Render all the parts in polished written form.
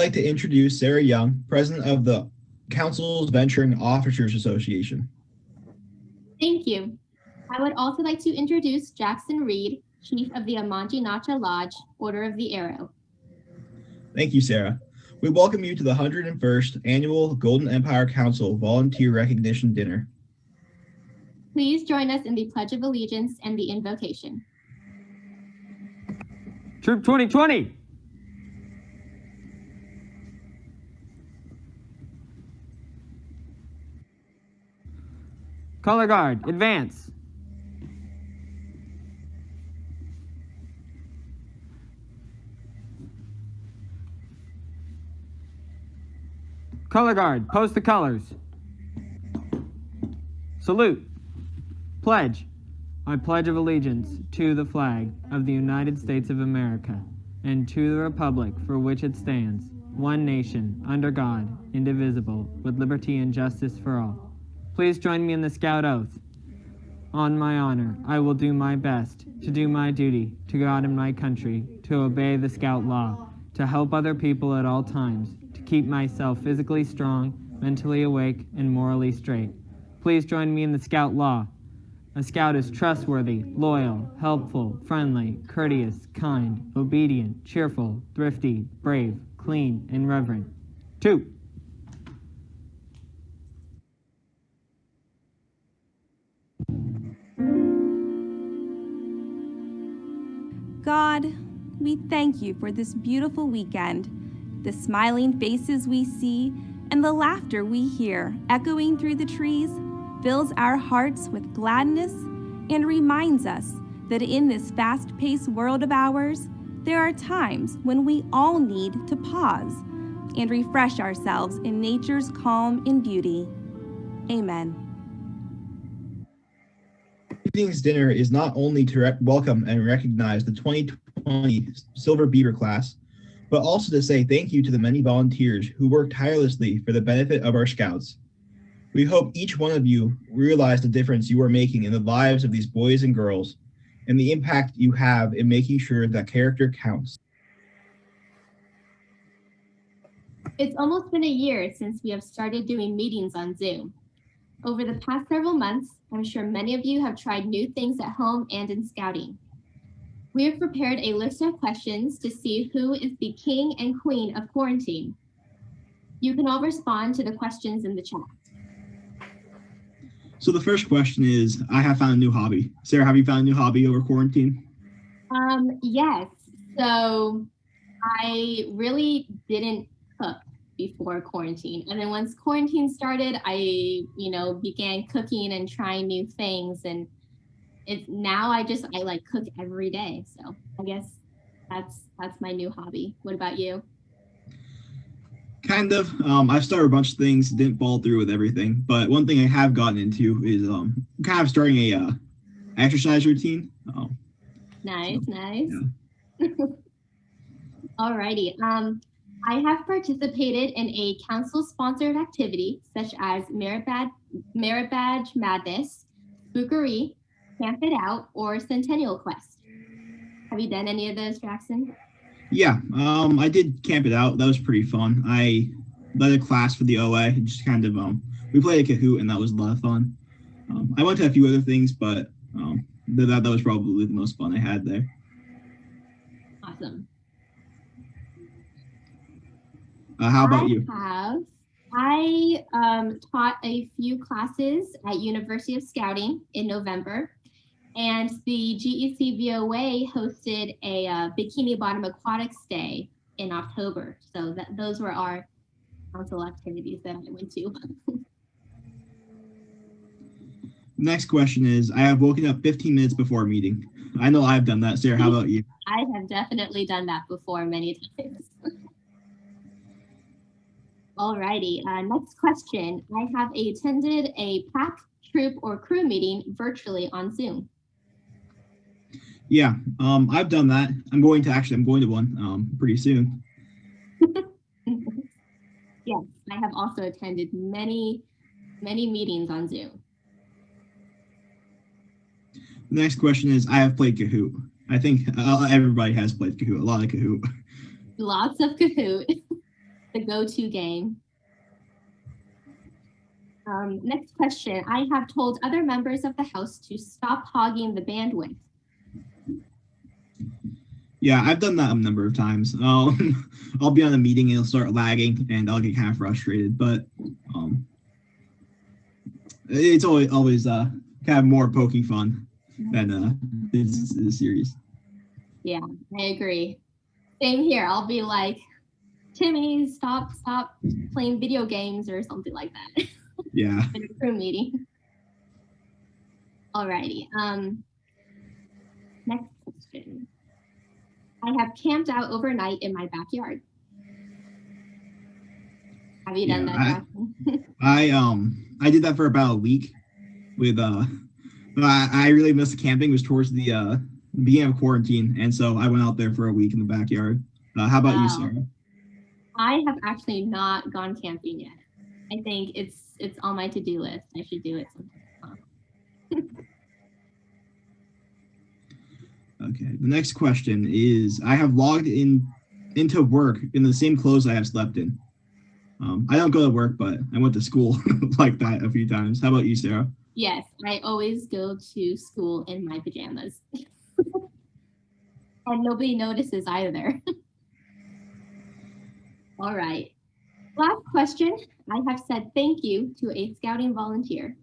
like to introduce Sarah Young, President of the Council's Venturing Officers Association. Thank you. I would also like to introduce Jackson Reed, Chief of the Amanji Nacha Lodge, Order of the Arrow. Thank you, Sarah. We welcome you to the 101st Annual Golden Empire Council Volunteer Recognition Dinner. Please join us in the Pledge of Allegiance and the invocation. Troop 2020. Color Guard, advance. Color Guard, post the colors. Salute. Pledge. I pledge of allegiance to the flag of the United States of America and to the republic for which it stands, one nation, under God, indivisible, with liberty and justice for all. Please join me in the Scout Oath. On my honor, I will do my best to do my duty to God and my country, to obey the Scout law, to help other people at all times, to keep myself physically strong, mentally awake, and morally straight. Please join me in the Scout law. A Scout is trustworthy, loyal, helpful, friendly, courteous, kind, obedient, cheerful, thrifty, brave, clean, and reverent. 2. God, we thank you for this beautiful weekend, the smiling faces we see, and the laughter we hear echoing through the trees fills our hearts with gladness and reminds us that in this fast-paced world of ours, there are times when we all need to pause and refresh ourselves in nature's calm and beauty. Amen. Evening's dinner is not only to welcome and recognize the 2020 Silver Beaver class, but also to say thank you to the many volunteers who work tirelessly for the benefit of our Scouts. We hope each one of you realize the difference you are making in the lives of these boys and girls and the impact you have in making sure that character counts. It's almost been a year since we have started doing meetings on Zoom. Over the past several months, I'm sure many of you have tried new things at home and in Scouting. We have prepared a list of questions to see who is the king and queen of quarantine. You can all respond to the questions in the chat. So the first question is, I have found a new hobby. Sarah, have you found a new hobby over quarantine? Yes. So I really didn't cook before quarantine. And then once quarantine started, I, began cooking and trying new things. And now I like cook every day. So I guess that's my new hobby. What about you? Kind of. I've started a bunch of things, didn't follow through with everything. But one thing I have gotten into is kind of starting a exercise routine. Nice. Yeah. Alrighty. I have participated in a council-sponsored activity such as Merit Badge Madness, Spookery, Camp It Out, or Centennial Quest. Have you done any of those, Jackson? Yeah, I did Camp It Out. That was pretty fun. I led a class for the OA. Just kind of we played a Kahoot, and that was a lot of fun. I went to a few other things, but that was probably the most fun I had there. Awesome. How about you? I taught a few classes at University of Scouting in November, and the GEC VOA hosted a Bikini Bottom Aquatics Day in October. So those were our council activities that I went to. Next question is, I have woken up 15 minutes before a meeting. I know I've done that. Sarah, how about you? I have definitely done that before many times. Alrighty, next question. I have attended a pack, troop, or crew meeting virtually on Zoom. Yeah, I've done that. I'm going to one pretty soon. Yes, I have also attended many meetings on Zoom. The next question is, I have played Kahoot. I think everybody has played Kahoot, a lot of Kahoot. Lots of Kahoot. the go-to game. Next question. I have told other members of the house to stop hogging the bandwidth. Yeah, I've done that a number of times. I'll be on a meeting and it'll start lagging and I'll get kind of frustrated, but it's always kind of more poking fun than this series. Yeah, I agree. Same here. I'll be like, Timmy, stop playing video games or something like that. Yeah. In a crew meeting. Alrighty. Next question. I have camped out overnight in my backyard. Have you done that, Jackson? I did that for about a week with I really missed the camping. It was towards the beginning of quarantine, and so I went out there for a week in the backyard. How about you, Sarah? I have actually not gone camping yet. I think it's on my to-do list. I should do it sometime. Okay, the next question is, I have logged into work in the same clothes I have slept in. I don't go to work, but I went to school like that a few times. How about you, Sarah? Yes, I always go to school in my pajamas. And nobody notices either. All right. Last question. I have said thank you to a scouting volunteer.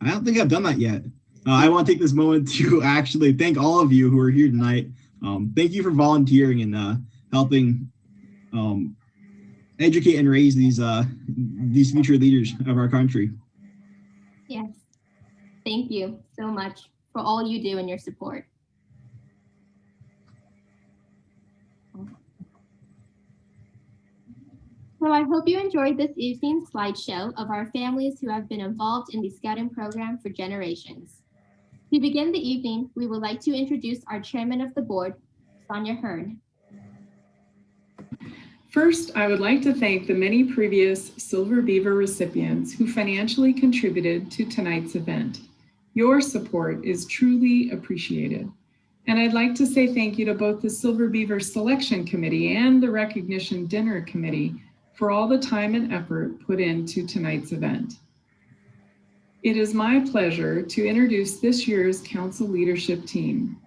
I don't think I've done that yet. I want to take this moment to actually thank all of you who are here tonight. Thank you for volunteering and helping educate and raise these future leaders of our country. Yes. Thank you so much for all you do and your support. So I hope you enjoyed this evening's slideshow of our families who have been involved in the Scouting program for generations. To begin the evening, we would like to introduce our chairman of the board, Sonia Hearn. First, I would like to thank the many previous Silver Beaver recipients who financially contributed to tonight's event. Your support is truly appreciated. And I'd like to say thank you to both the Silver Beaver Selection Committee and the Recognition Dinner Committee for all the time and effort put into tonight's event. It is my pleasure to introduce this year's council leadership team.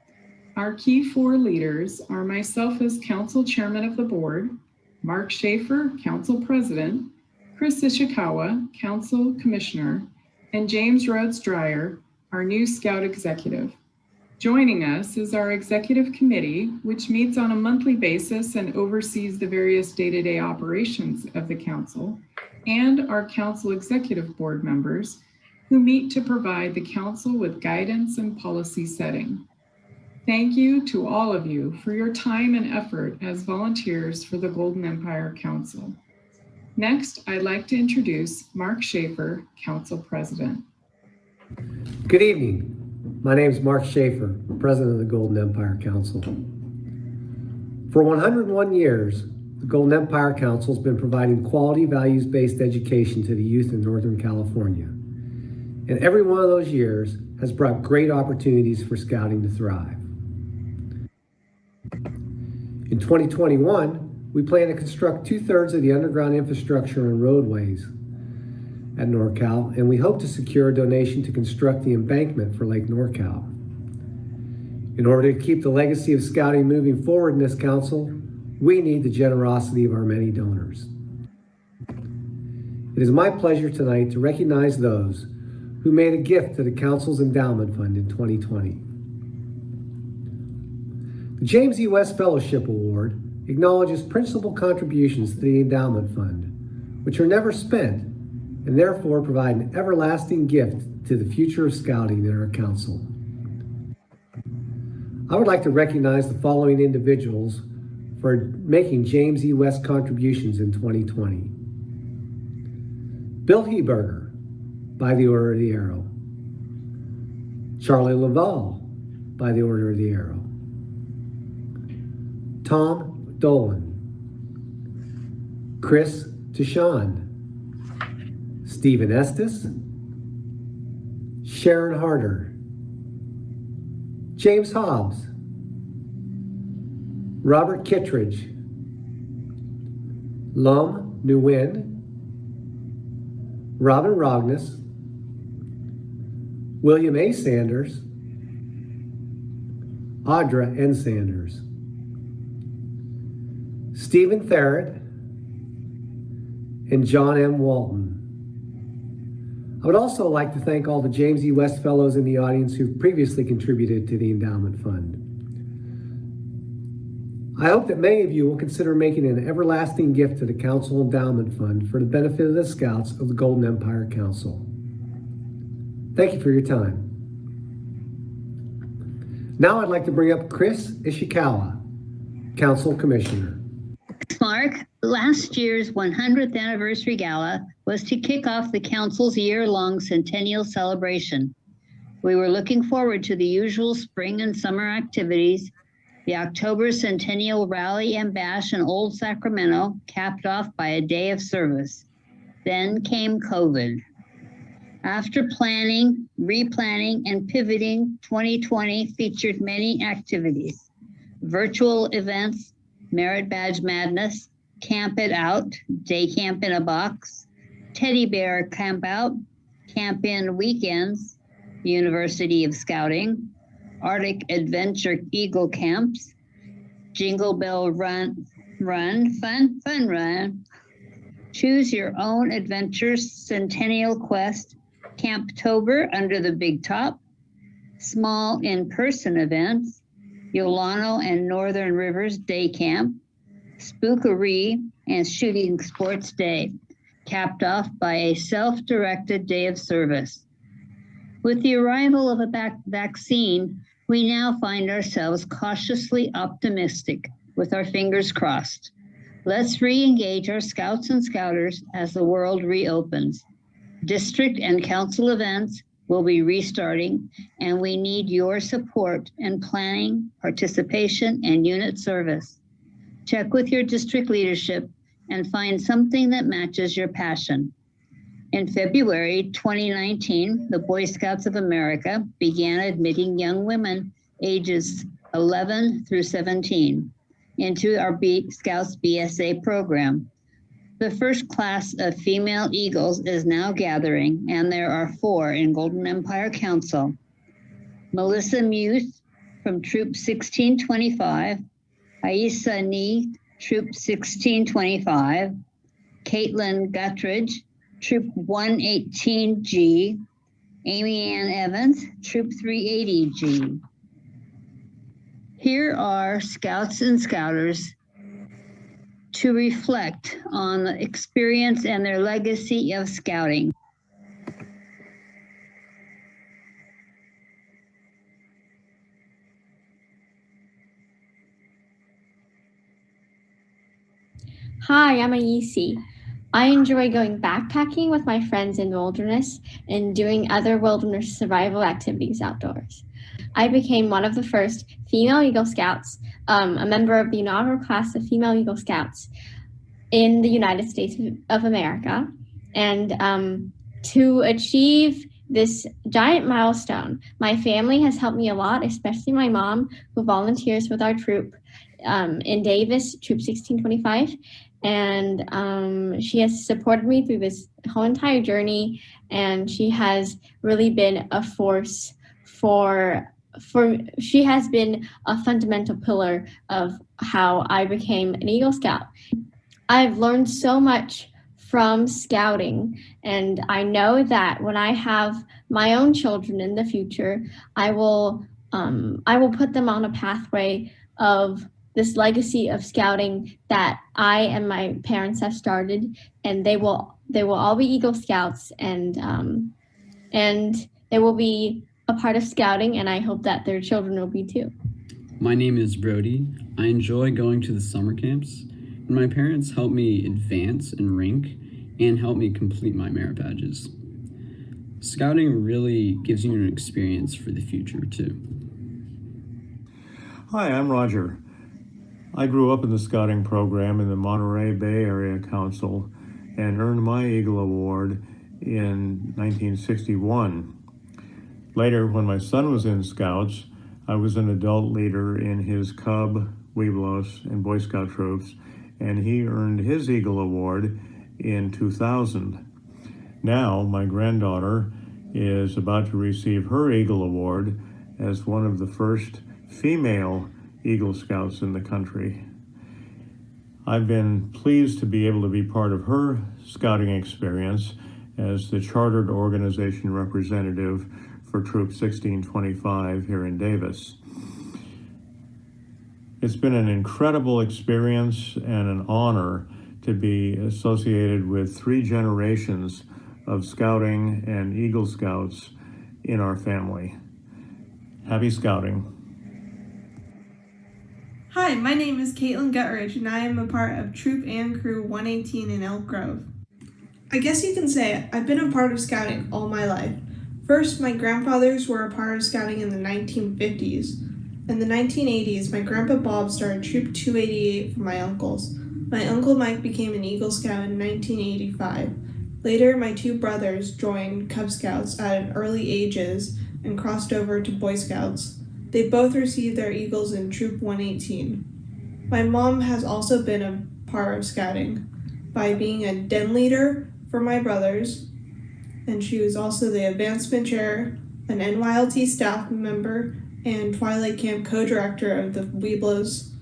Our key 4 leaders are myself as council chairman of the board, Mark Schaefer, council president, Chris Ishikawa, council commissioner, and James Rhodes Dreyer, our new Scout executive. Joining us is our executive committee, which meets on a monthly basis and oversees the various day-to-day operations of the council, and our council executive board members, who meet to provide the council with guidance and policy setting. Thank you to all of you for your time and effort as volunteers for the Golden Empire Council. Next, I'd like to introduce Mark Schaefer, Council President. Good evening. My name is Mark Schaefer, President of the Golden Empire Council. For 101 years, the Golden Empire Council has been providing quality, values-based education to the youth in Northern California. And every one of those years has brought great opportunities for Scouting to thrive. In 2021, we plan to construct 2/3 of the underground infrastructure and roadways at NorCal, and we hope to secure a donation to construct the embankment for Lake NorCal. In order to keep the legacy of Scouting moving forward in this council, we need the generosity of our many donors. It is my pleasure tonight to recognize those who made a gift to the council's endowment fund in 2020. The James E. West Fellowship Award acknowledges principal contributions to the endowment fund, which are never spent and therefore provide an everlasting gift to the future of Scouting in our council. I would like to recognize the following individuals for making James E. West contributions in 2020. Bill Heberger, by the Order of the Arrow. Charlie Laval, by the Order of the Arrow. Tom Dolan. Chris Tishon. Stephen Estes. Sharon Harder. James Hobbs. Robert Kittredge. Lum Nguyen, Robin Rogness, William A. Sanders, Audra N. Sanders, Stephen Therrett, and John M. Walton. I would also like to thank all the James E. West Fellows in the audience who've previously contributed to the endowment fund. I hope that many of you will consider making an everlasting gift to the Council Endowment Fund for the benefit of the Scouts of the Golden Empire Council. Thank you for your time. Now I'd like to bring up Chris Ishikawa, Council Commissioner. Mark, last year's 100th anniversary gala was to kick off the Council's year-long centennial celebration. We were looking forward to the usual spring and summer activities. The October Centennial Rally and Bash in Old Sacramento capped off by a day of service. Then came COVID. After planning, replanning, and pivoting, 2020 featured many activities: virtual events, Merit Badge Madness, Camp It Out, Day Camp in a Box, Teddy Bear Camp Out, Camp In Weekends, University of Scouting, Arctic Adventure Eagle Camps, Jingle Bell Run, Fun Run, Choose Your Own Adventures Centennial Quest, Camptober Under the Big Top, small in-person events, Yolano and Northern Rivers Day Camp, Spookaree and Shooting Sports Day, capped off by a self-directed day of service. With the arrival of a vaccine, we now find ourselves cautiously optimistic with our fingers crossed. Let's re-engage our Scouts and Scouters as the world reopens. District and council events will be restarting, and we need your support in planning, participation, and unit service. Check with your district leadership and find something that matches your passion. In February 2019, the Boy Scouts of America began admitting young women ages 11 through 17 into our Scouts BSA program. The first class of female Eagles is now gathering, and there are 4 in Golden Empire Council. Melissa Muth from Troop 1625, Aisa Nee, Troop 1625, Caitlin Guttridge, Troop 118G, Amy Ann Evans, Troop 380G. Here are Scouts and Scouters to reflect on the experience and their legacy of scouting. Hi, I'm Ayisi. I enjoy going backpacking with my friends in the wilderness and doing other wilderness survival activities outdoors. I became one of the first female Eagle Scouts, a member of the inaugural class of female Eagle Scouts in the United States of America. And to achieve this giant milestone, my family has helped me a lot, especially my mom, who volunteers with our troop in Davis, Troop 1625. And she has supported me through this whole entire journey, and she has really been a force she has been a fundamental pillar of how I became an Eagle Scout. I've learned so much from scouting, and I know that when I have my own children in the future, I will put them on a pathway of this legacy of scouting that I and my parents have started, and they will all be Eagle Scouts, and they will be a part of scouting, and I hope that their children will be too. My name is Brody. I enjoy going to the summer camps, and my parents help me advance and rank and help me complete my merit badges. Scouting really gives you an experience for the future too. Hi, I'm Roger. I grew up in the scouting program in the Monterey Bay Area Council and earned my Eagle Award in 1961. Later, when my son was in Scouts, I was an adult leader in his Cub, Webelos, and Boy Scout troops, and he earned his Eagle Award in 2000. Now, my granddaughter is about to receive her Eagle Award as one of the first female Eagle Scouts in the country. I've been pleased to be able to be part of her scouting experience as the chartered organization representative for Troop 1625 here in Davis. It's been an incredible experience and an honor to be associated with 3 generations of scouting and Eagle Scouts in our family. Happy scouting. Hi, my name is Caitlin Gutteridge, and I am a part of Troop and Crew 118 in Elk Grove. I guess you can say I've been a part of scouting all my life. First, my grandfathers were a part of scouting in the 1950s. In the 1980s, my grandpa Bob started Troop 288 for my uncles. My uncle Mike became an Eagle Scout in 1985. Later, my 2 brothers joined Cub Scouts at an early ages and crossed over to Boy Scouts. They both received their Eagles in Troop 118. My mom has also been a part of scouting by being a den leader for my brothers, and she was also the advancement chair, an NYLT staff member, and Twilight Camp co-director of the Weeblos.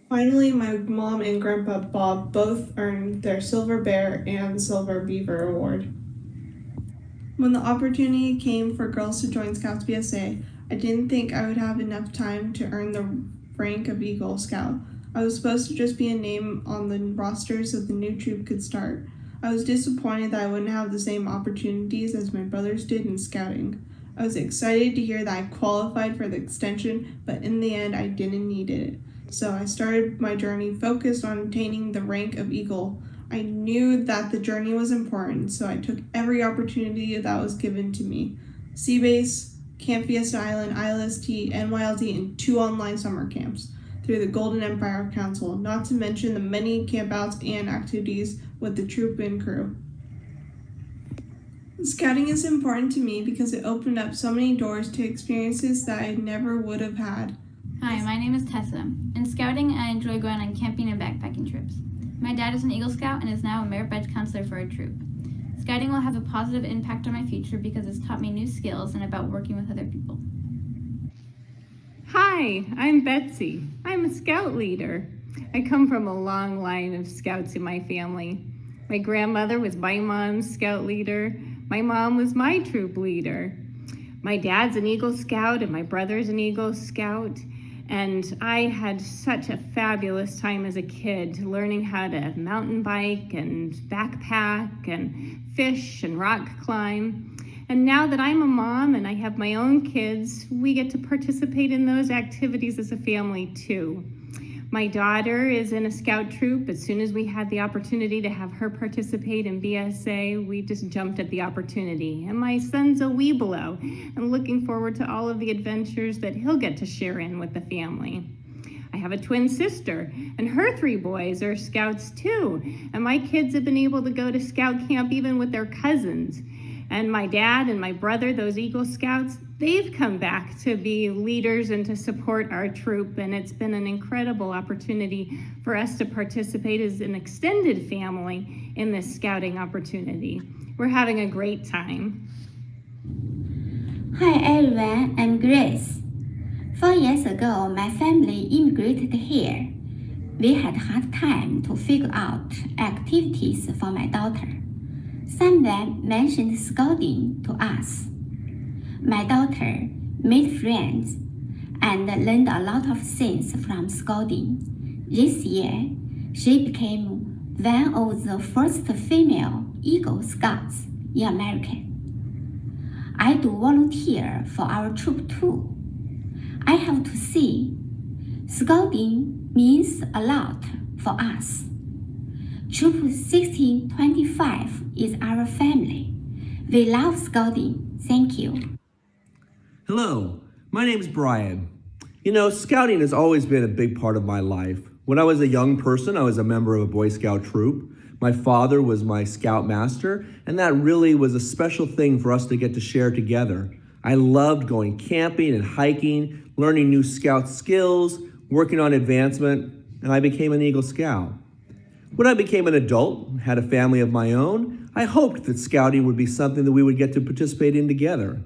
Finally, my mom and Grandpa Bob both earned their Silver Bear and Silver Beaver Award. When the opportunity came for girls to join Scouts BSA, I didn't think I would have enough time to earn the rank of Eagle Scout. I was supposed to just be a name on the roster so the new troop could start. I was disappointed that I wouldn't have the same opportunities as my brothers did in scouting. I was excited to hear that I qualified for the extension, but in the end I didn't need it. So I started my journey focused on attaining the rank of Eagle. I knew that the journey was important, so I took every opportunity that was given to me. Seabase, Camp Fiesta Island, ILST, NYLT, and 2 online summer camps through the Golden Empire Council, not to mention the many campouts and activities with the troop and crew. Scouting is important to me because it opened up so many doors to experiences that I never would have had. Hi, my name is Tessa. In scouting, I enjoy going on camping and backpacking trips. My dad is an Eagle Scout and is now a merit badge counselor for our troop. Scouting will have a positive impact on my future because it's taught me new skills and about working with other people. Hi, I'm Betsy. I'm a scout leader. I come from a long line of scouts in my family. My grandmother was my mom's scout leader. My mom was my troop leader. My dad's an Eagle Scout and my brother's an Eagle Scout. And I had such a fabulous time as a kid learning how to mountain bike and backpack and fish and rock climb. And now that I'm a mom and I have my own kids, we get to participate in those activities as a family too. My daughter is in a scout troop. As soon as we had the opportunity to have her participate in BSA, we just jumped at the opportunity. And my son's a Weeblo, and looking forward to all of the adventures that he'll get to share in with the family. I have a twin sister, and her 3 boys are scouts too. And my kids have been able to go to scout camp even with their cousins. And my dad and my brother, those Eagle Scouts, they've come back to be leaders and to support our troop, and it's been an incredible opportunity for us to participate as an extended family in this scouting opportunity. We're having a great time. Hi everyone, I'm Grace. 4 years ago, my family immigrated here. We had hard time to figure out activities for my daughter. Someone mentioned scouting to us. My daughter made friends and learned a lot of things from scouting. This year, she became one of the first female Eagle Scouts in America. I do volunteer for our troop too. I have to say, scouting means a lot for us. Troop 1625 is our family. We love scouting. Thank you. Hello, my name is Brian. You know, scouting has always been a big part of my life. When I was a young person, I was a member of a Boy Scout troop. My father was my scout master, and that really was a special thing for us to get to share together. I loved going camping and hiking, learning new scout skills, working on advancement, and I became an Eagle Scout. When I became an adult and had a family of my own, I hoped that scouting would be something that we would get to participate in together.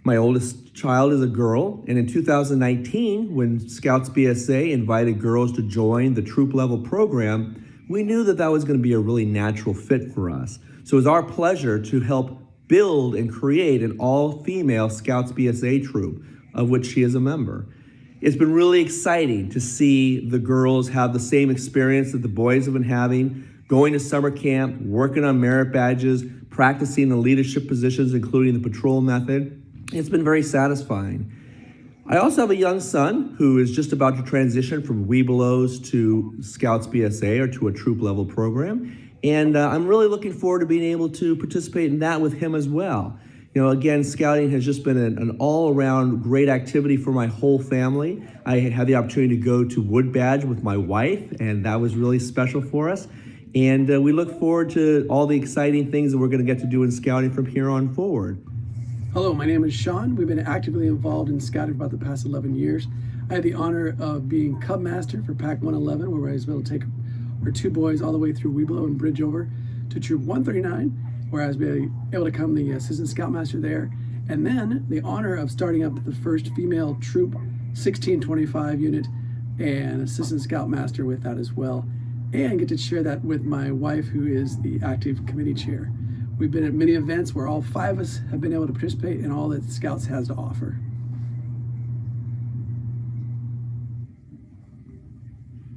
My oldest child is a girl, and in 2019, when Scouts BSA invited girls to join the troop level program, we knew that that was going to be a really natural fit for us. So it was our pleasure to help build and create an all-female Scouts BSA troop, of which she is a member. It's been really exciting to see the girls have the same experience that the boys have been having, going to summer camp, working on merit badges, practicing the leadership positions, including the patrol method. It's been very satisfying. I also have a young son who is just about to transition from Webelos to Scouts BSA or to a troop level program. And I'm really looking forward to being able to participate in that with him as well. You know, again, scouting has just been an all-around great activity for my whole family. I had the opportunity to go to Wood Badge with my wife, and that was really special for us. And we look forward to all the exciting things that we're going to get to do in scouting from here on forward. Hello, my name is Sean. We've been actively involved in scouting for about the past 11 years. I had the honor of being Cub Master for Pack 111, where I was able to take our two boys all the way through Webelo and Bridgeover to Troop 139, where I was able to become the Assistant Scoutmaster there. And then the honor of starting up the first female Troop 1625 unit and Assistant Scoutmaster with that as well. And get to share that with my wife, who is the active committee chair. We've been at many events where all five of us have been able to participate in all that Scouts has to offer.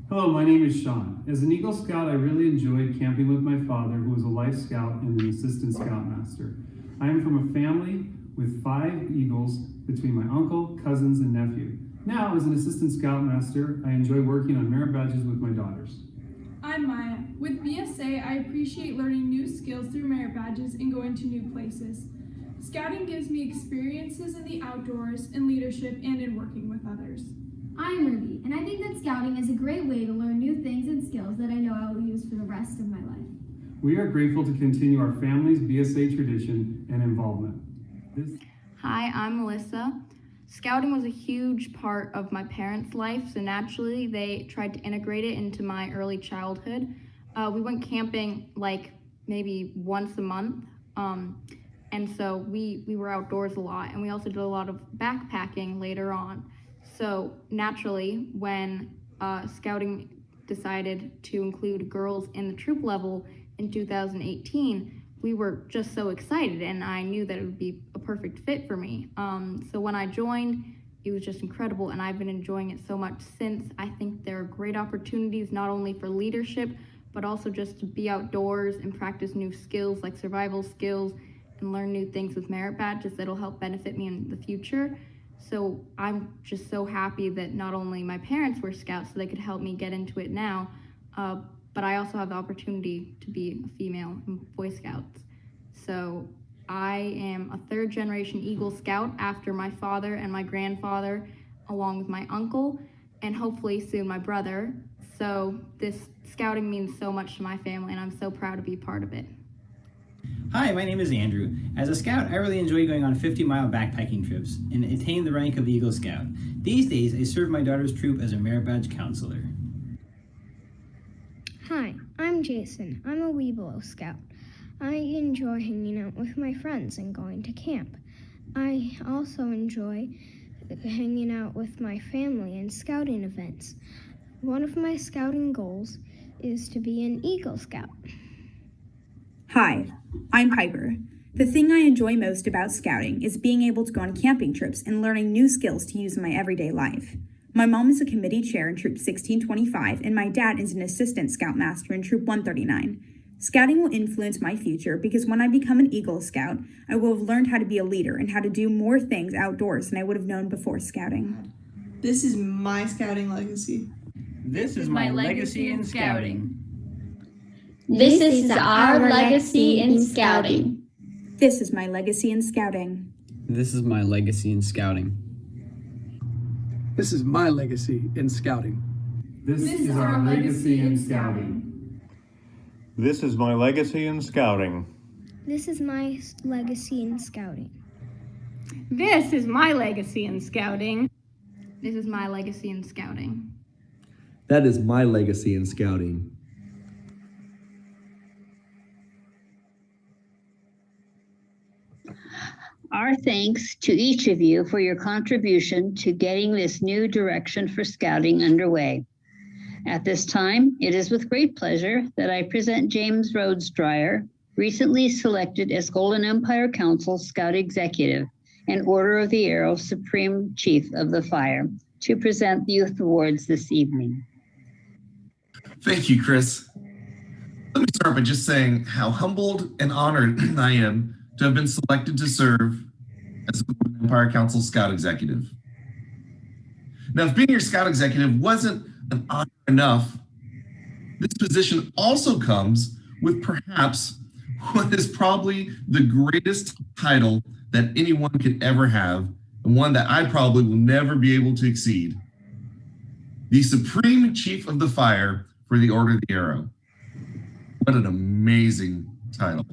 Hello, my name is Sean. As an Eagle Scout, I really enjoyed camping with my father, who was a Life Scout and an Assistant Scoutmaster. I am from a family with 5 Eagles between my uncle, cousins, and nephew. Now, as an Assistant Scoutmaster, I enjoy working on merit badges with my daughters. I'm Maya. With BSA, I appreciate learning new skills through merit badges and going to new places. Scouting gives me experiences in the outdoors, in leadership, and in working with others. I'm Ruby, and I think that scouting is a great way to learn new things and skills that I know I will use for the rest of my life. We are grateful to continue our family's BSA tradition and involvement. Hi, I'm Melissa. Scouting was a huge part of my parents' life, so naturally they tried to integrate it into my early childhood. We went camping like maybe once a month, and so we were outdoors a lot, and we also did a lot of backpacking later on. So naturally, when scouting decided to include girls in the troop level in 2018, we were just so excited, and I knew that it would be a perfect fit for me. So when I joined, it was just incredible, and I've been enjoying it so much since. I think there are great opportunities not only for leadership, but also just to be outdoors and practice new skills like survival skills and learn new things with merit badges that'll help benefit me in the future. So I'm just so happy that not only my parents were scouts so they could help me get into it now, but I also have the opportunity to be a female in Boy Scouts. So I am a 3rd generation Eagle Scout after my father and my grandfather, along with my uncle, and hopefully soon my brother. So this scouting means so much to my family, and I'm so proud to be part of it. Hi, my name is Andrew. As a Scout, I really enjoy going on 50-mile backpacking trips and attain the rank of Eagle Scout. These days, I serve my daughter's troop as a merit badge counselor. Hi, I'm Jason. I'm a Webelo Scout. I enjoy hanging out with my friends and going to camp. I also enjoy hanging out with my family and scouting events. One of my scouting goals is to be an Eagle Scout. Hi, I'm Piper. The thing I enjoy most about scouting is being able to go on camping trips and learning new skills to use in my everyday life. My mom is a committee chair in Troop 1625, and my dad is an assistant scoutmaster in Troop 139. Scouting will influence my future because when I become an Eagle Scout, I will have learned how to be a leader and how to do more things outdoors than I would have known before scouting. This is my scouting legacy. This is my legacy in scouting. This is our legacy in scouting. This is my legacy in scouting. This is my legacy in scouting. This is my legacy in scouting. This is our legacy in scouting. This is my legacy in scouting. This is my legacy in scouting. This is my legacy in scouting. This is my legacy in scouting. That is my legacy in scouting. Our thanks to each of you for your contribution to getting this new direction for Scouting underway. At this time, it is with great pleasure that I present James Rhodes Dreyer, recently selected as Golden Empire Council Scout Executive and Order of the Arrow Supreme Chief of the Fire, to present the Youth Awards this evening. Thank you, Chris. Let me start by just saying how humbled and honored I am to have been selected to serve as the Golden Empire Council Scout Executive. Now, if being your Scout Executive wasn't an honor enough, this position also comes with perhaps what is probably the greatest title that anyone could ever have, and one that I probably will never be able to exceed: the Supreme Chief of the Fire for the Order of the Arrow. What an amazing title.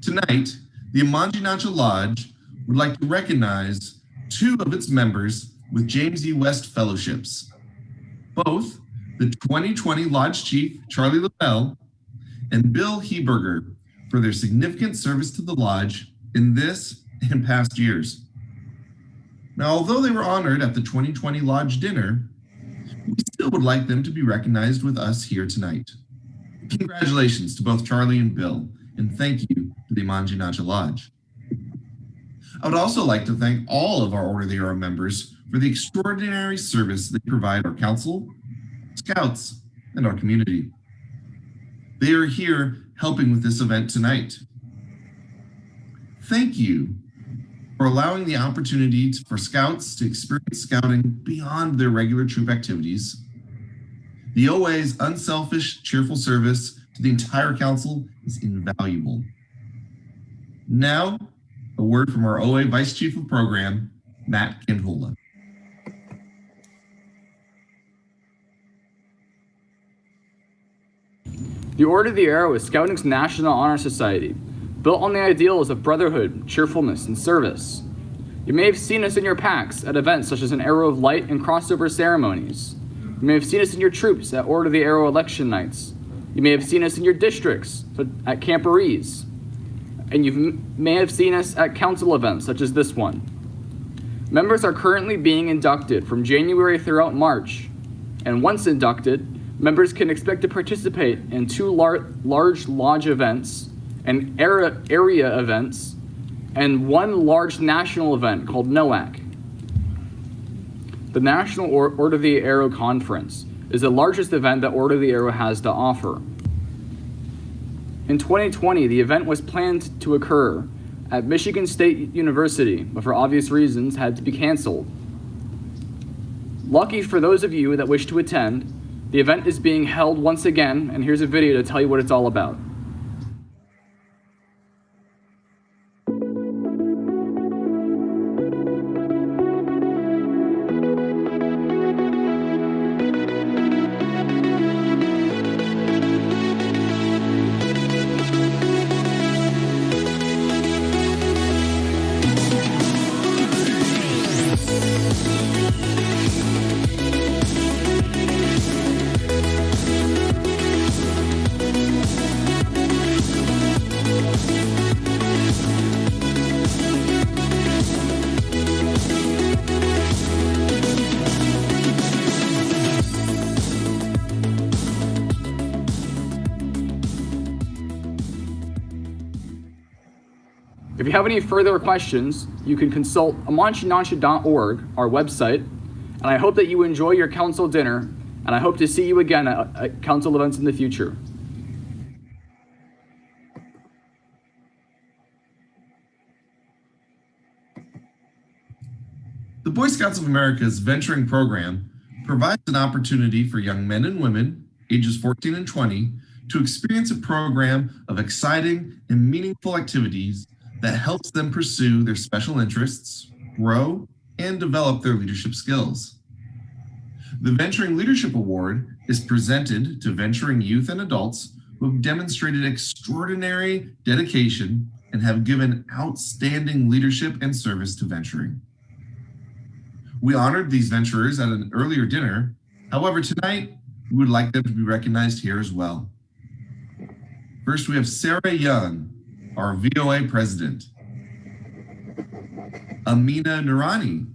Tonight, the Amanji Nacha Lodge would like to recognize 2 of its members with James E. West Fellowships, both the 2020 Lodge Chief, Charlie LaBelle, and Bill Heberger, for their significant service to the Lodge in this and past years. Now, although they were honored at the 2020 Lodge dinner, we still would like them to be recognized with us here tonight. Congratulations to both Charlie and Bill, and thank you to the Amanji Nacha Lodge. I would also like to thank all of our Order of the Arrow members for the extraordinary service they provide our council, Scouts, and our community. They are here helping with this event tonight. Thank you for allowing the opportunity for Scouts to experience Scouting beyond their regular troop activities. The OA's unselfish, cheerful service to the entire council is invaluable. Now, a word from our OA Vice Chief of Program, Matt Kindhola. The Order of the Arrow is Scouting's National Honor Society, built on the ideals of brotherhood, cheerfulness, and service. You may have seen us in your packs at events such as an Arrow of Light and crossover ceremonies. You may have seen us in your troops at Order of the Arrow election nights. You may have seen us in your districts at camporees. And you may have seen us at council events such as this one. Members are currently being inducted from January throughout March. And once inducted, members can expect to participate in 2 large lodge events and area events, and 1 large national event called NOAC. The National Order of the Arrow Conference is the largest event that Order of the Arrow has to offer. In 2020, the event was planned to occur at Michigan State University, but for obvious reasons had to be canceled. Lucky for those of you that wish to attend, the event is being held once again, and here's a video to tell you what it's all about. If you have any further questions, you can consult amanjinacha.org, our website, and I hope that you enjoy your council dinner, and I hope to see you again at council events in the future. The Boy Scouts of America's Venturing Program provides an opportunity for young men and women, ages 14 and 20, to experience a program of exciting and meaningful activities that helps them pursue their special interests, grow, and develop their leadership skills. The Venturing Leadership Award is presented to venturing youth and adults who have demonstrated extraordinary dedication and have given outstanding leadership and service to venturing. We honored these venturers at an earlier dinner. However, tonight, we would like them to be recognized here as well. First, we have Sarah Young, our VOA president. Amina Noorani,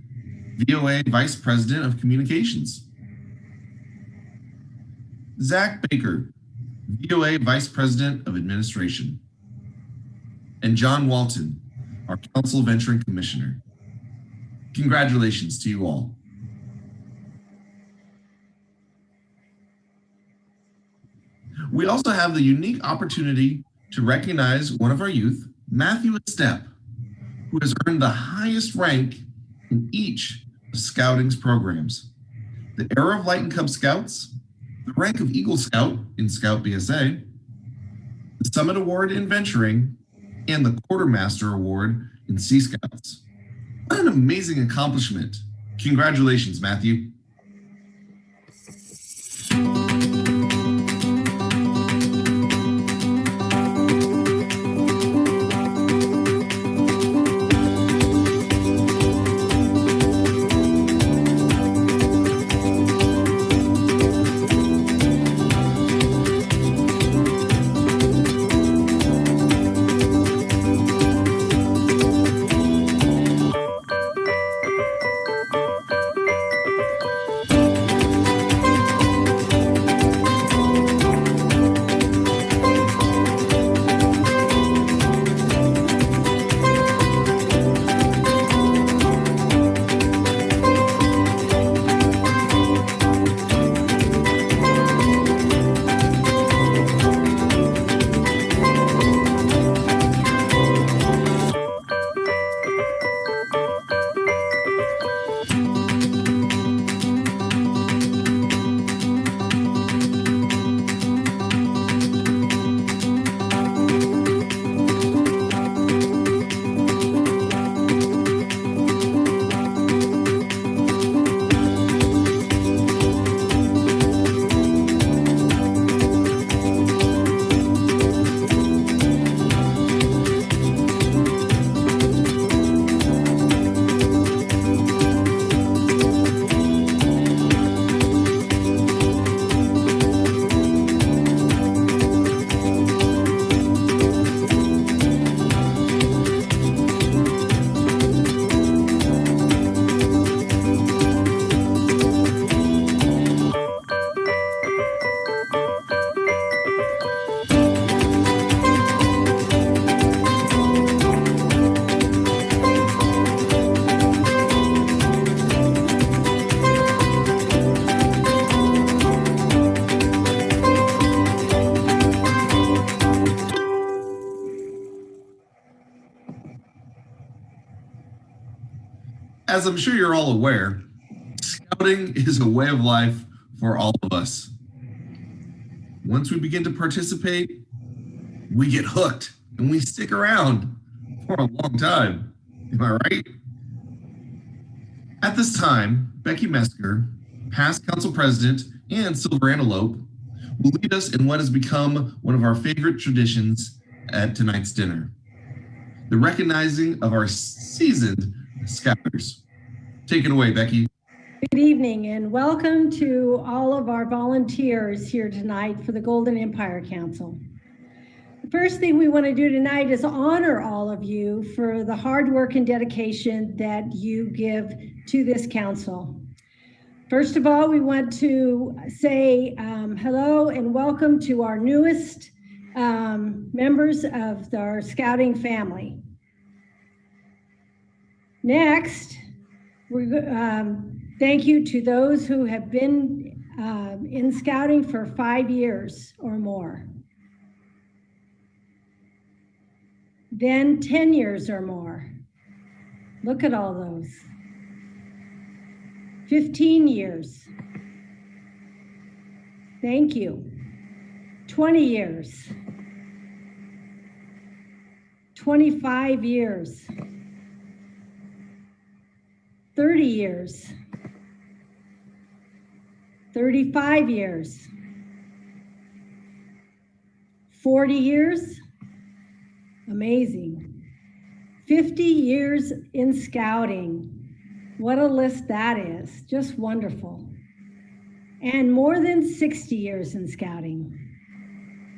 VOA Vice President of Communications. Zach Baker, VOA Vice President of Administration. And John Walton, our Council Venturing Commissioner. Congratulations to you all. We also have the unique opportunity to recognize one of our youth, Matthew Estep, who has earned the highest rank in each of Scouting's programs. The Arrow of Light in Cub Scouts, the rank of Eagle Scout in Scout BSA, the Summit Award in Venturing, and the Quartermaster Award in Sea Scouts. What an amazing accomplishment. Congratulations, Matthew. As I'm sure you're all aware, Scouting is a way of life for all of us. Once we begin to participate, we get hooked and we stick around for a long time. Am I right? At this time, Becky Mesker, past council president and Silver Antelope, will lead us in what has become one of our favorite traditions at tonight's dinner, the recognizing of our seasoned Scouters. Take it away, Becky. Good evening and welcome to all of our volunteers here tonight for the Golden Empire Council. The first thing we want to do tonight is honor all of you for the hard work and dedication that you give to this council. First of all, we want to say hello and welcome to our newest members of our Scouting family. Next, thank you to those who have been in Scouting for 5 years or more. Then 10 years or more. Look at all those. 15 years. Thank you. 20 years. 25 years. 30 years. 35 years. 40 years. Amazing. 50 years in Scouting. What a list that is. Just wonderful. And more than 60 years in Scouting.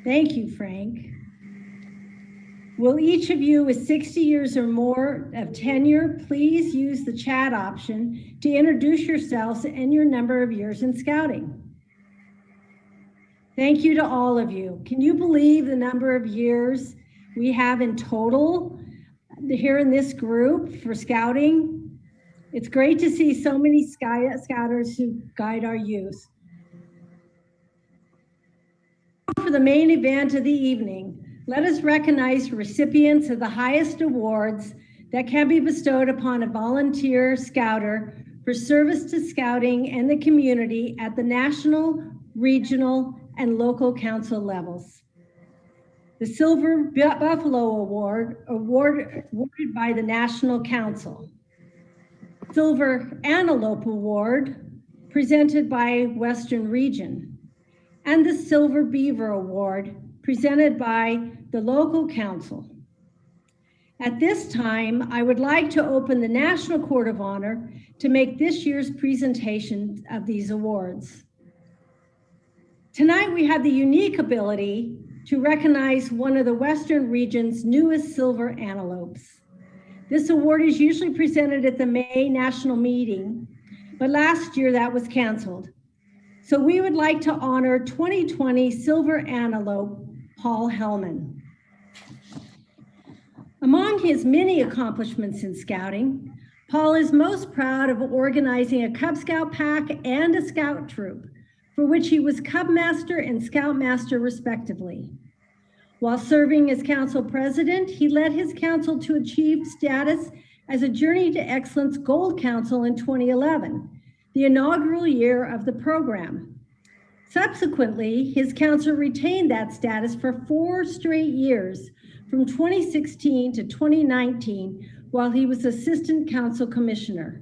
Thank you, Frank. Will each of you with 60 years or more of tenure please use the chat option to introduce yourselves and your number of years in scouting? Thank you to all of you. Can you believe the number of years we have in total here in this group for scouting? It's great to see so many scouters who guide our youth. For the main event of the evening, let us recognize recipients of the highest awards that can be bestowed upon a volunteer scouter for service to scouting and the community at the national, regional, and local council levels. The Silver Buffalo Award, awarded by the National Council. Silver Antelope Award, presented by Western Region. And the Silver Beaver Award, presented by the local council. At this time, I would like to open the National Court of Honor to make this year's presentation of these awards. Tonight, we have the unique ability to recognize one of the Western region's newest silver antelopes. This award is usually presented at the May National Meeting, but last year that was canceled. So we would like to honor 2020 Silver Antelope, Paul Hellman. Among his many accomplishments in scouting, Paul is most proud of organizing a Cub Scout pack and a scout troop, for which he was Cub Master and Scout Master respectively. While serving as council president, he led his council to achieve status as a Journey to Excellence Gold Council in 2011, the inaugural year of the program. Subsequently, his council retained that status for 4 straight years, from 2016 to 2019, while he was Assistant Council Commissioner.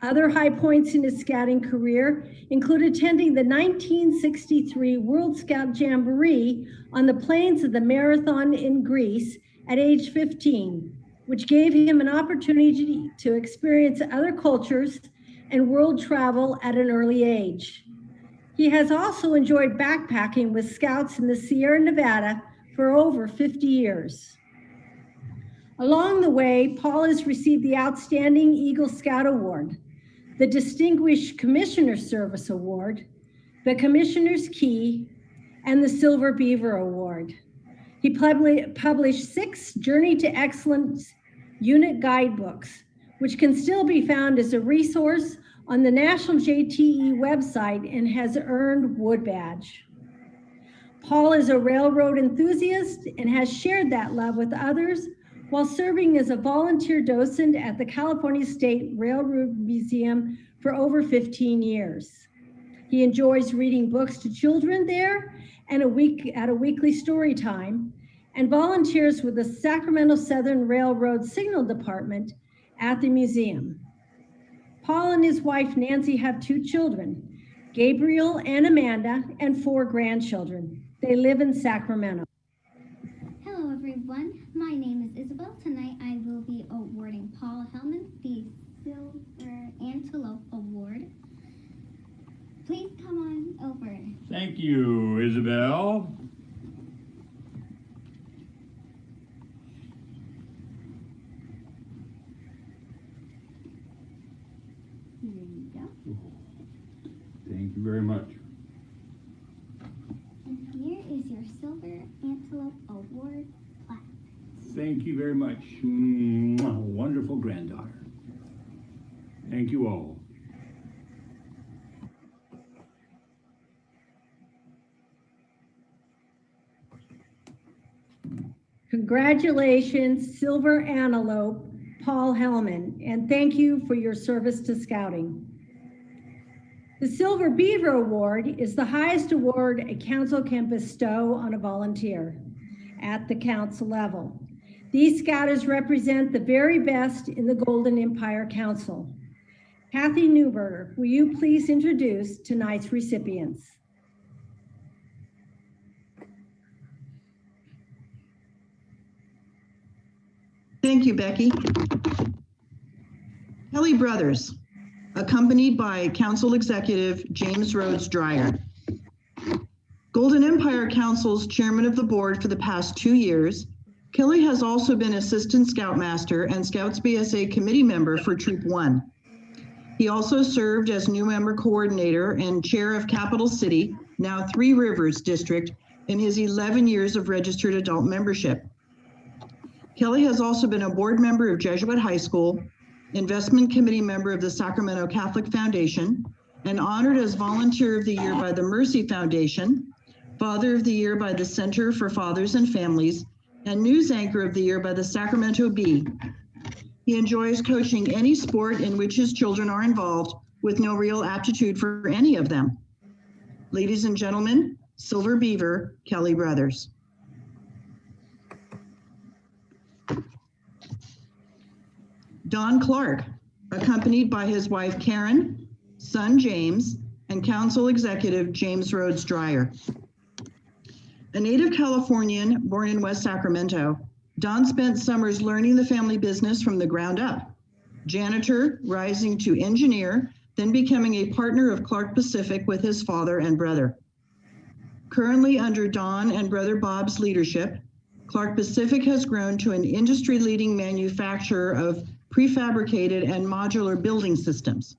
Other high points in his scouting career include attending the 1963 World Scout Jamboree on the plains of the Marathon in Greece at age 15, which gave him an opportunity to experience other cultures and world travel at an early age. He has also enjoyed backpacking with Scouts in the Sierra Nevada for over 50 years. Along the way, Paul has received the Outstanding Eagle Scout Award, the Distinguished Commissioner Service Award, the Commissioner's Key, and the Silver Beaver Award. He published 6 Journey to Excellence unit guidebooks, which can still be found as a resource on the National JTE website and has earned Wood Badge. Paul is a railroad enthusiast and has shared that love with others while serving as a volunteer docent at the California State Railroad Museum for over 15 years. He enjoys reading books to children there and at a weekly story time, and volunteers with the Sacramento Southern Railroad Signal Department at the museum. Paul and his wife Nancy have 2 children, Gabriel and Amanda, and 4 grandchildren. They live in Sacramento. Hello everyone, my name is Isabel. Tonight I will be awarding Paul Hellman the Silver Antelope Award. Please come on over. Thank you, Isabel. Here you go. Thank you very much. And here is your Silver Antelope Award plaque. Thank you very much. Wonderful granddaughter. Thank you all. Congratulations, Silver Antelope, Paul Hellman, and thank you for your service to scouting. The Silver Beaver Award is the highest award a council can bestow on a volunteer at the council level. These scouters represent the very best in the Golden Empire Council. Kathy Newberger, will you please introduce tonight's recipients? Thank you, Becky. Kelly Brothers, accompanied by Council Executive James Rhodes Dreyer. Golden Empire Council's Chairman of the Board for the past 2 years, Kelly has also been Assistant Scoutmaster and Scouts BSA Committee member for Troop 1. He also served as new member coordinator and chair of Capital City, now Three Rivers District, in his 11 years of registered adult membership. Kelly has also been a board member of Jesuit High School, investment committee member of the Sacramento Catholic Foundation, and honored as Volunteer of the Year by the Mercy Foundation, Father of the Year by the Center for Fathers and Families, and News Anchor of the Year by the Sacramento Bee. He enjoys coaching any sport in which his children are involved with no real aptitude for any of them. Ladies and gentlemen, Silver Beaver, Kelly Brothers. Don Clark, accompanied by his wife Karen, son James, and Council Executive James Rhodes Dreyer. A native Californian born in West Sacramento, Don spent summers learning the family business from the ground up. Janitor, rising to engineer, then becoming a partner of Clark Pacific with his father and brother. Currently under Don and brother Bob's leadership, Clark Pacific has grown to an industry-leading manufacturer of prefabricated and modular building systems.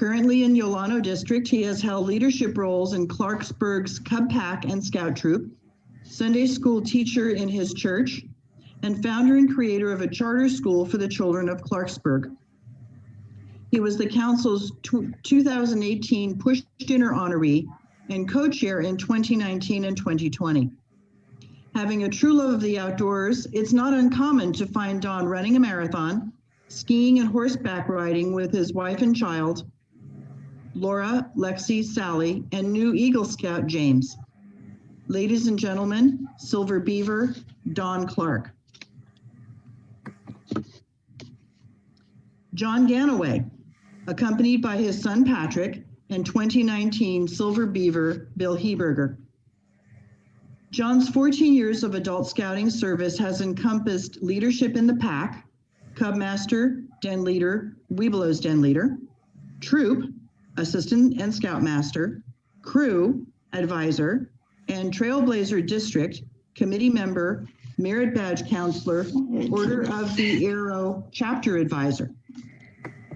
Currently in Yolano District, he has held leadership roles in Clarksburg's Cub Pack and Scout Troop, Sunday school teacher in his church, and founder and creator of a charter school for the children of Clarksburg. He was the council's 2018 Push Dinner honoree and co-chair in 2019 and 2020. Having a true love of the outdoors, it's not uncommon to find Don running a marathon, skiing and horseback riding with his wife and child, Laura, Lexi, Sally, and new Eagle Scout James. Ladies and gentlemen, Silver Beaver, Don Clark. John Ganaway, accompanied by his son Patrick, and 2019 Silver Beaver, Bill Heberger. John's 14 years of adult scouting service has encompassed leadership in the pack, Cub Master, Den Leader, Webelos Den Leader, Troop, Assistant and Scoutmaster, Crew, Advisor, and Trailblazer District, Committee Member, Merit Badge Counselor, Order of the Arrow Chapter Advisor.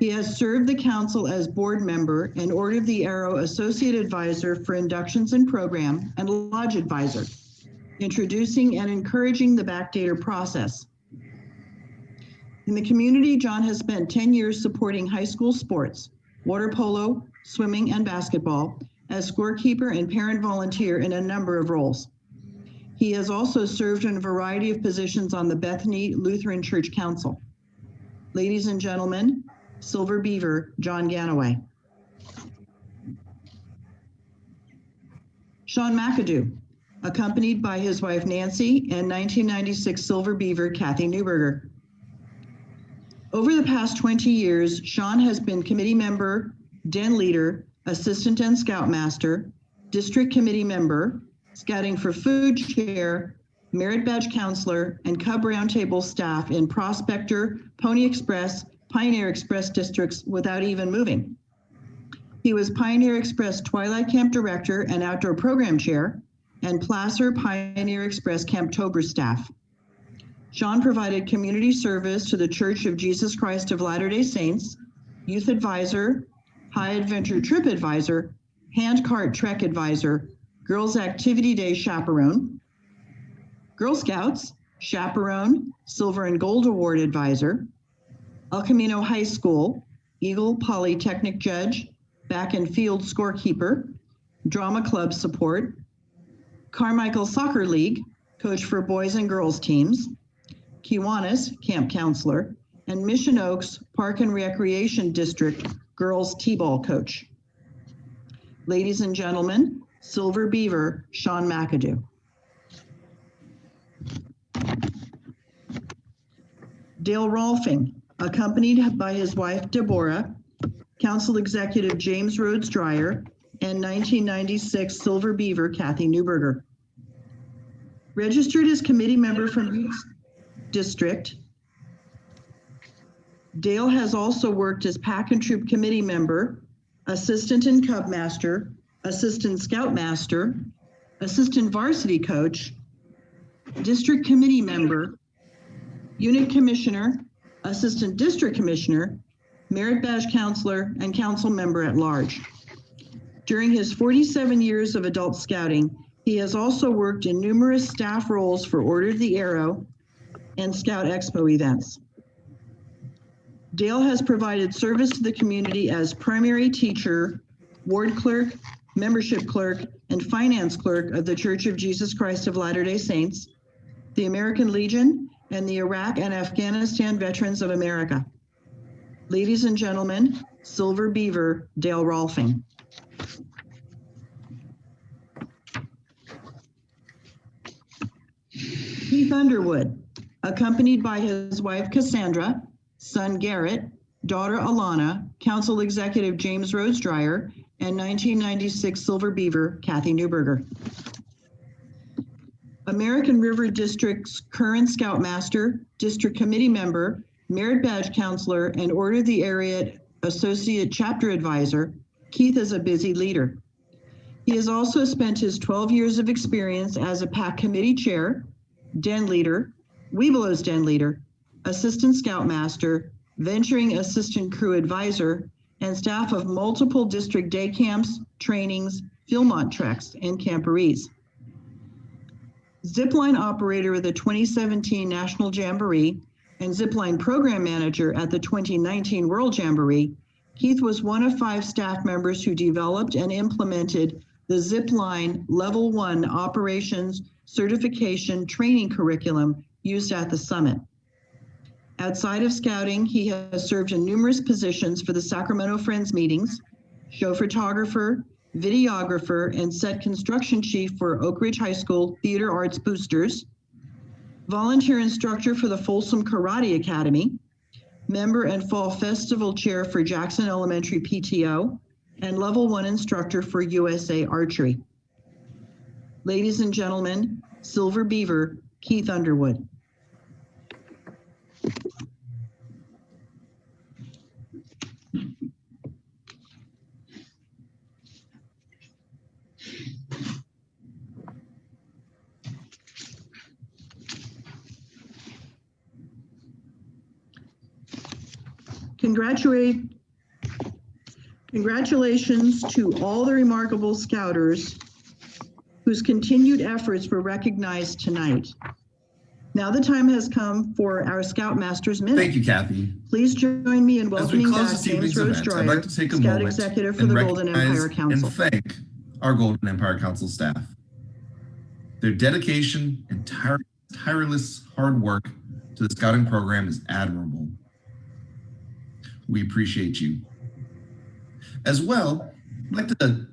He has served the council as board member and Order of the Arrow Associate Advisor for Inductions and Program and Lodge Advisor, introducing and encouraging the backdater process. In the community, John has spent 10 years supporting high school sports, water polo, swimming, and basketball as scorekeeper and parent volunteer in a number of roles. He has also served in a variety of positions on the Bethany Lutheran Church Council. Ladies and gentlemen, Silver Beaver, John Ganaway. Sean McAdoo, accompanied by his wife Nancy and 1996 Silver Beaver, Kathy Newberger. Over the past 20 years, Sean has been committee member, den leader, assistant and scoutmaster, district committee member, scouting for food chair, merit badge counselor, and Cub Roundtable staff in Prospector, Pony Express, Pioneer Express districts without even moving. He was Pioneer Express Twilight Camp Director and Outdoor Program Chair, and Placer Pioneer Express Camptober staff. Sean provided community service to the Church of Jesus Christ of Latter-day Saints, Youth Advisor, High Adventure Trip Advisor, Handcart Trek Advisor, Girls Activity Day Chaperone, Girl Scouts, Chaperone, Silver and Gold Award Advisor, El Camino High School, Eagle Polytechnic Judge, Back and Field Scorekeeper, Drama Club Support, Carmichael Soccer League, Coach for boys and girls teams, Kiwanis, Camp Counselor, and Mission Oaks Park and Recreation District Girls T-Ball Coach. Ladies and gentlemen, Silver Beaver, Sean McAdoo. Dale Rolfing, accompanied by his wife Deborah, Council Executive James Rhodes Dreyer, and 1996 Silver Beaver, Kathy Newberger. Registered as committee member from each district, Dale has also worked as Pack and Troop committee member, assistant and Cub Master, assistant Scout Master, assistant varsity coach, District Committee Member, Unit Commissioner, Assistant District Commissioner, Merit Badge Counselor, and Council Member at Large. During his 47 years of adult scouting, he has also worked in numerous staff roles for Order of the Arrow and Scout Expo events. Dale has provided service to the community as primary teacher, ward clerk, membership clerk, and finance clerk of the Church of Jesus Christ of Latter-day Saints, the American Legion, and the Iraq and Afghanistan Veterans of America. Ladies and gentlemen, Silver Beaver, Dale Rolfing. Keith Underwood, accompanied by his wife Cassandra, son Garrett, daughter Alana, Council Executive James Rose Dreyer, and 1996 Silver Beaver, Kathy Newberger. American River District's current Scoutmaster, District Committee Member, Merit Badge Counselor, and Order of the Area Associate Chapter Advisor, Keith is a busy leader. He has also spent his 12 years of experience as a PAC Committee Chair, Den Leader, Webelos Den Leader, Assistant Scoutmaster, Venturing Assistant Crew Advisor, and staff of multiple district day camps, trainings, Philmont treks, and camporees. Zipline operator of the 2017 National Jamboree and Zipline program manager at the 2019 World Jamboree, Keith was one of 5 staff members who developed and implemented the Zipline Level 1 Operations Certification Training Curriculum used at the summit. Outside of scouting, he has served in numerous positions for the Sacramento Friends meetings, show photographer, videographer, and set construction chief for Oak Ridge High School Theater Arts Boosters, volunteer instructor for the Folsom Karate Academy, member and fall festival chair for Jackson Elementary PTO, and level 1 instructor for USA Archery. Ladies and gentlemen, Silver Beaver, Keith Underwood. Congratulations to all the remarkable Scouters whose continued efforts were recognized tonight. Now the time has come for our Scoutmaster's Minute. Thank you, Kathy. Please join me in welcoming back this James evening's Rose event, Dreyer, I'd like to take a Scout moment Executive for and the Golden recognize Empire Council. and thank our Golden Empire Council staff. Their dedication and tireless hard work to the Scouting program is admirable. We appreciate you. As well, I'd like to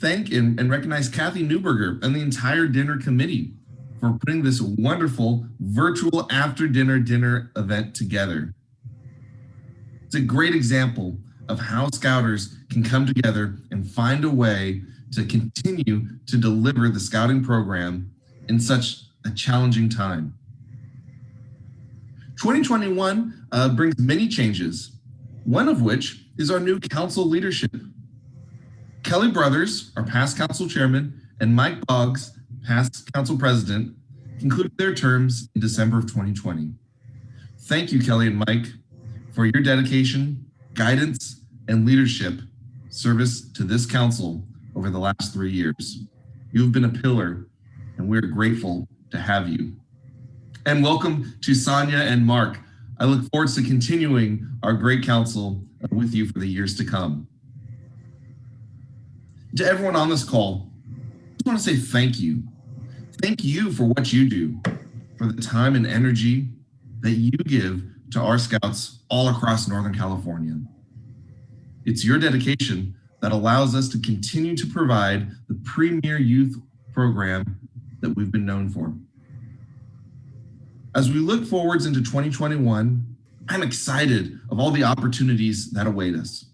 thank and recognize Kathy Newberger and the entire dinner committee for putting this wonderful virtual after dinner event together. It's a great example of how Scouters can come together and find a way to continue to deliver the Scouting program in such a challenging time. 2021 brings many changes, one of which is our new council leadership. Kelly Brothers, our past council chairman, and Mike Boggs, past council president, concluded their terms in December of 2020. Thank you, Kelly and Mike, for your dedication, guidance, and leadership service to this council over the last 3 years. You've been a pillar, and we're grateful to have you. And welcome to Sonia and Mark. I look forward to continuing our great council with you for the years to come. To everyone on this call, I just want to say thank you. Thank you for what you do, for the time and energy that you give to our Scouts all across Northern California. It's your dedication that allows us to continue to provide the premier youth program that we've been known for. As we look forwards into 2021, I'm excited of all the opportunities that await us.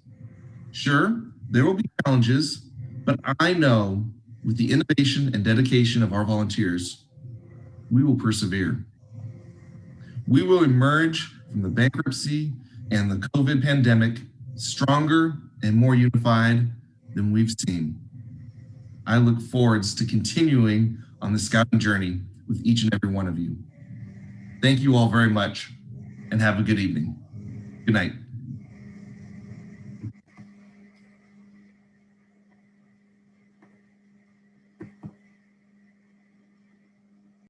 Sure, there will be challenges, but I know with the innovation and dedication of our volunteers, we will persevere. We will emerge from the bankruptcy and the COVID pandemic stronger and more unified than we've seen. I look forward to continuing on the Scouting journey with with each and every one of you. Thank you all very much and have a good evening. Good night.